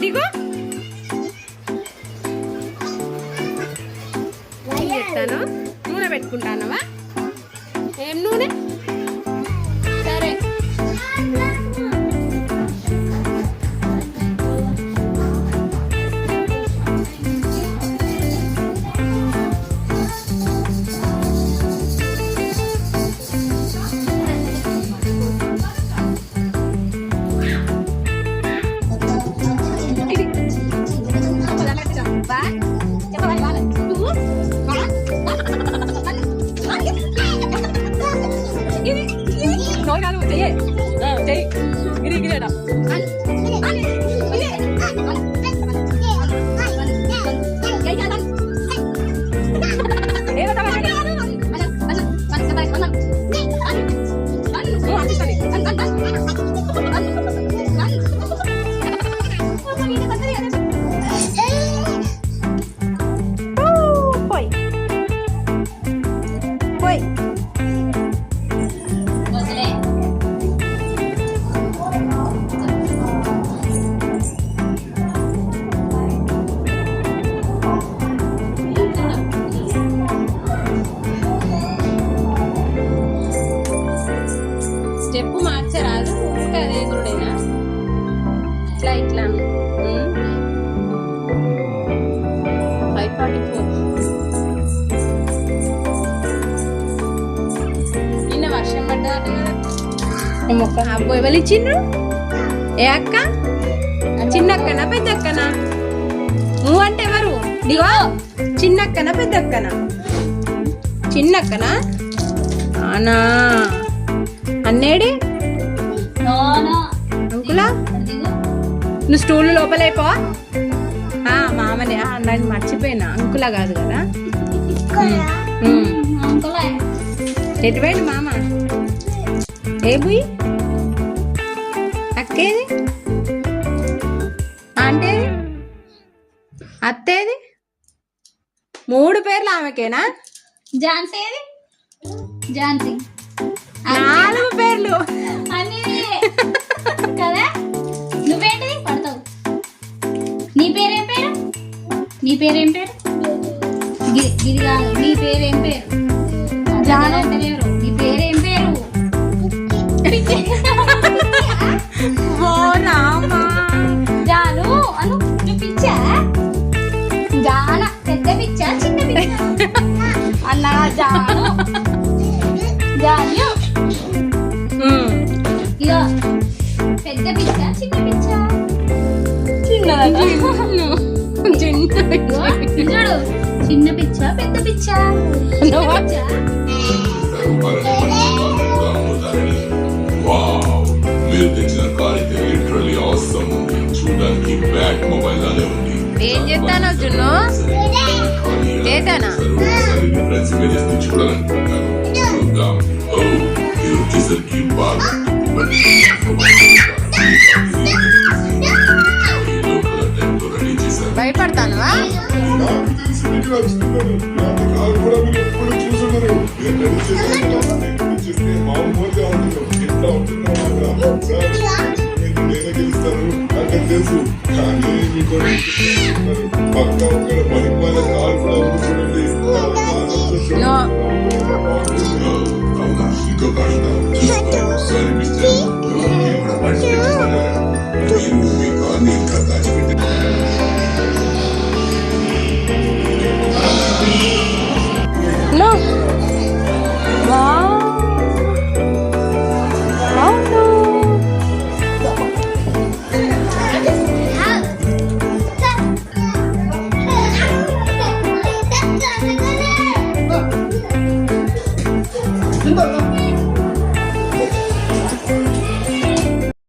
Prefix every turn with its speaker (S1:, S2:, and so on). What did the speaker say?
S1: దిగు చెప్తాను. నూనె పెట్టుకుంటానవా? ఏం నూనె? సరే స్టెప్ మార్చరాదు. అదే గురుడైనా ఇట్లా ఇట్లా 5:44 నిన్న వర్షం పడ్డదట కదా. అబ్బో ఎవరు ఇచ్చిండ్రు? ఏ అక్క? చిన్నక్కనా పెద్దక్కనా? నువ్వు అంటే ఎవరు? దిగో చిన్నక్కనా పెద్దక్కనా? చిన్నక్కనా? అవునా? అన్నేడి అంకులా నువ్వు స్టూల్ లోపలైపో. మామనే నన్ను మర్చిపోయినా. అంకులా కాదు కదా. ఎటువైంది మామ? ఏ బుయ్ అక్కేది? అంటేది? అత్తేది? 3 పేర్లు ఆమెకేనా?
S2: ఝాన్సీ ఏది? ఝాన్సీ
S1: 4 పేర్లు
S2: కదా. నువ్వేంటిది పడతావు? నీ పేరేం పేరు? నీ పేరేం పేరు? గిరి కాదు. నీ పేరేం పేరు? జాను అంటలేరు. నీ పేరేం పేరు? జాను అను. నువ్వు పిచ్చా? జాన పెద్ద పిచ్చా చిన్న పిచ్చా? అన్నా జాను జాను ఇగో పెద్ద పిచ్చ చిన్న పిచ్చ? చూడు చిన్న పిచ్చ పెద్ద పిచ్చ?
S3: మీరు తెచ్చిన కార్ అయితే లిటరల్లీ ఆసమ్ ఉంది. చూడడానికి బ్యాక్ మొబైల్ లానే ఉంది.
S1: ఏం చేస్తానో జున్ను? చేతానా?
S3: ఫ్రెండ్స్ మీద చూడాలనుకుంటున్నాను. చూద్దాం. ఓ ఇది వచ్చేసరికి బాగా
S1: భయపడతానువా?
S3: తెలుసు కానీ మీకు పక్క